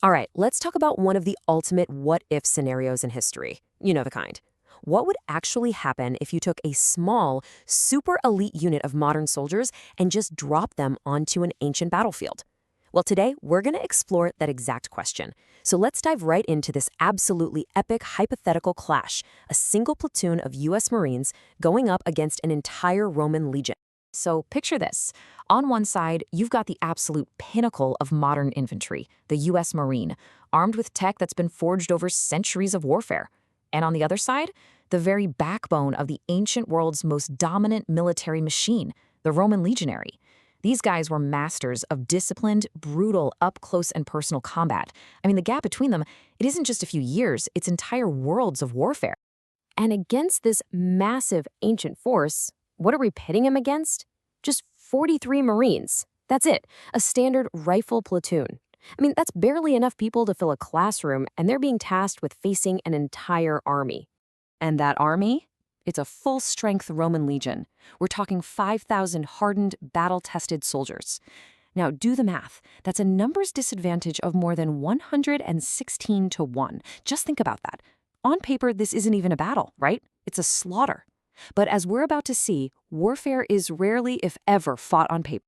All right, let's talk about one of the ultimate what-if scenarios in history. You know the kind. What would actually happen if you took a small, super elite unit of modern soldiers and just dropped them onto an ancient battlefield? Well, today, we're going to explore that exact question. So let's dive right into this absolutely epic hypothetical clash, a single platoon of U.S. Marines going up against an entire Roman legion. So picture this. On one side, you've got the absolute pinnacle of modern infantry, the U.S. Marine, armed with tech that's been forged over centuries of warfare. And on the other side, the very backbone of the ancient world's most dominant military machine, the Roman legionary. These guys were masters of disciplined, brutal, up-close and personal combat. I mean, the gap between them, it isn't just a few years, it's entire worlds of warfare. And against this massive ancient force, what are we pitting him against? Just 43 Marines. That's it, a standard rifle platoon. I mean, that's barely enough people to fill a classroom, and they're being tasked with facing an entire army. And that army? It's a full-strength Roman legion. We're talking 5,000 hardened, battle-tested soldiers. Now, do the math. That's a numbers disadvantage of more than 116 to 1. Just think about that. On paper, this isn't even a battle, right? It's a slaughter. But as we're about to see, warfare is rarely, if ever, fought on paper.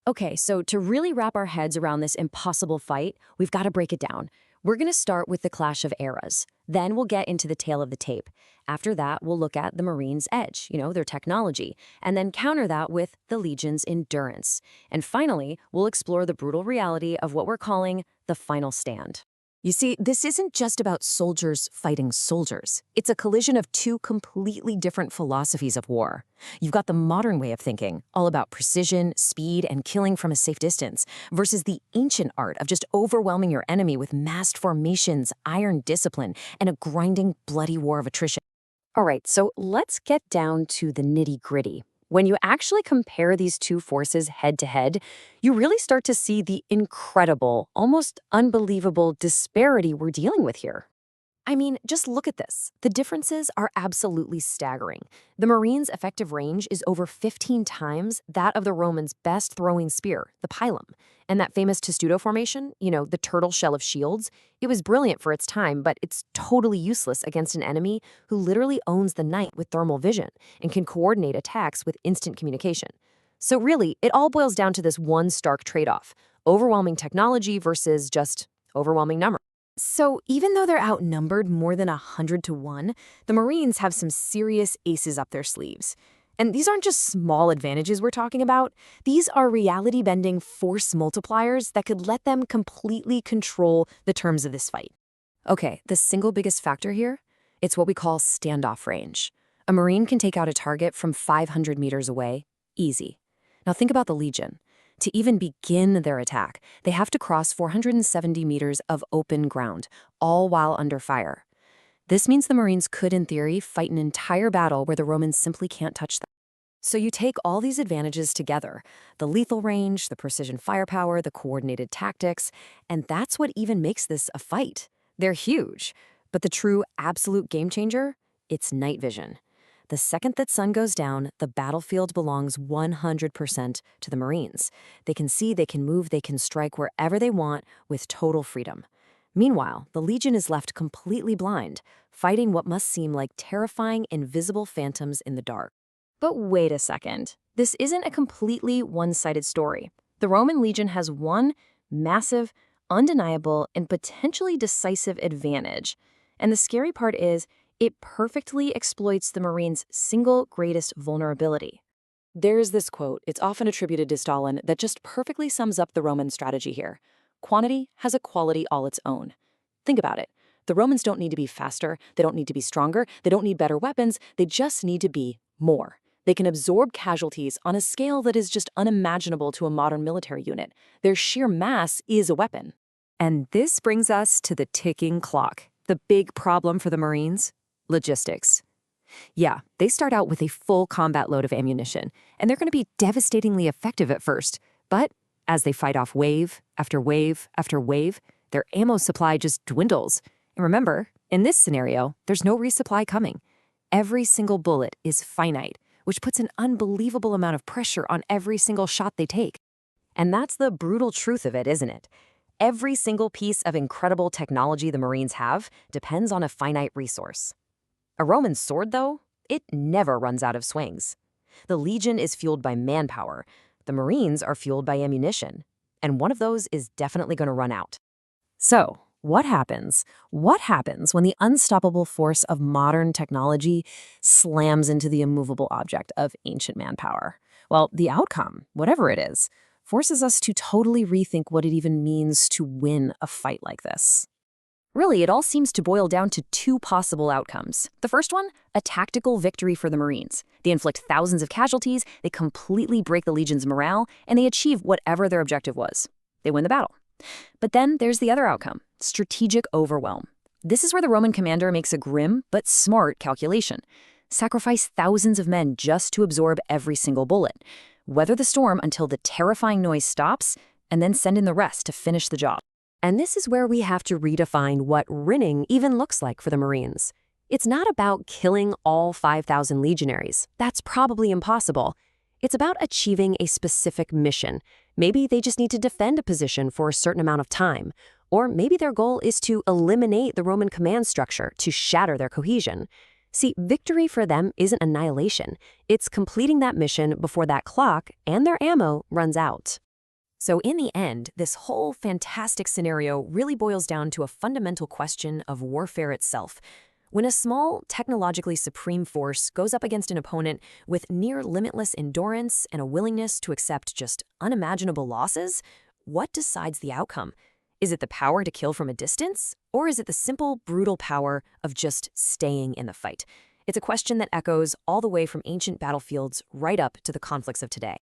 Okay, so to really wrap our heads around this impossible fight, we've got to break it down. We're going to start with the clash of eras. Then we'll get into the tail of the tape. After that, we'll look at the Marines' edge, their technology, and then counter that with the Legion's endurance. And finally, we'll explore the brutal reality of what we're calling the final stand. You see, this isn't just about soldiers fighting soldiers. It's a collision of two completely different philosophies of war. You've got the modern way of thinking, all about precision, speed, and killing from a safe distance, versus the ancient art of just overwhelming your enemy with massed formations, iron discipline, and a grinding, bloody war of attrition. All right, so let's get down to the nitty-gritty. When you actually compare these two forces head-to-head, you really start to see the incredible, almost unbelievable disparity we're dealing with here. I mean, just look at this. The differences are absolutely staggering. The Marines' effective range is over 15 times that of the Romans' best throwing spear, the pilum. And that famous testudo formation, the turtle shell of shields, it was brilliant for its time, but it's totally useless against an enemy who literally owns the night with thermal vision and can coordinate attacks with instant communication. So really, it all boils down to this one stark trade-off: overwhelming technology versus just overwhelming numbers. So even though they're outnumbered more than 100 to 1, the Marines have some serious aces up their sleeves. And these aren't just small advantages we're talking about. These are reality-bending force multipliers that could let them completely control the terms of this fight. Okay, the single biggest factor here? It's what we call standoff range. A Marine can take out a target from 500 meters away, easy. Now think about the Legion. To even begin their attack, they have to cross 470 meters of open ground, all while under fire. This means the Marines could, in theory, fight an entire battle where the Romans simply can't touch them. So you take all these advantages together, the lethal range, the precision firepower, the coordinated tactics, and that's what even makes this a fight. They're huge. But the true absolute game changer? It's night vision. The second that sun goes down, the battlefield belongs 100% to the Marines. They can see, they can move, they can strike wherever they want with total freedom. Meanwhile, the Legion is left completely blind, fighting what must seem like terrifying, invisible phantoms in the dark. But wait a second. This isn't a completely one-sided story. The Roman Legion has one massive, undeniable, and potentially decisive advantage. And the scary part is, it perfectly exploits the Marines' single greatest vulnerability. There's this quote, it's often attributed to Stalin, that just perfectly sums up the Roman strategy here. Quantity has a quality all its own. Think about it. The Romans don't need to be faster, they don't need to be stronger, they don't need better weapons, they just need to be more. They can absorb casualties on a scale that is just unimaginable to a modern military unit. Their sheer mass is a weapon. And this brings us to the ticking clock. The big problem for the Marines? Logistics. Yeah, they start out with a full combat load of ammunition, and they're going to be devastatingly effective at first. But as they fight off wave after wave after wave, their ammo supply just dwindles. And remember, in this scenario, there's no resupply coming. Every single bullet is finite, which puts an unbelievable amount of pressure on every single shot they take. And that's the brutal truth of it, isn't it? Every single piece of incredible technology the Marines have depends on a finite resource. A Roman sword, though, it never runs out of swings. The Legion is fueled by manpower. The Marines are fueled by ammunition. And one of those is definitely going to run out. So, what happens? What happens when the unstoppable force of modern technology slams into the immovable object of ancient manpower? Well, the outcome, whatever it is, forces us to totally rethink what it even means to win a fight like this. Really, it all seems to boil down to two possible outcomes. The first one, a tactical victory for the Marines. They inflict thousands of casualties, they completely break the Legion's morale, and they achieve whatever their objective was. They win the battle. But then there's the other outcome, strategic overwhelm. This is where the Roman commander makes a grim but smart calculation. Sacrifice thousands of men just to absorb every single bullet. Weather the storm until the terrifying noise stops, and then send in the rest to finish the job. And this is where we have to redefine what winning even looks like for the Marines. It's not about killing all 5,000 legionaries. That's probably impossible. It's about achieving a specific mission. Maybe they just need to defend a position for a certain amount of time. Or maybe their goal is to eliminate the Roman command structure to shatter their cohesion. See, victory for them isn't annihilation. It's completing that mission before that clock and their ammo runs out. So in the end, this whole fantastic scenario really boils down to a fundamental question of warfare itself. When a small, technologically supreme force goes up against an opponent with near limitless endurance and a willingness to accept just unimaginable losses, what decides the outcome? Is it the power to kill from a distance? Or is it the simple, brutal power of just staying in the fight? It's a question that echoes all the way from ancient battlefields right up to the conflicts of today.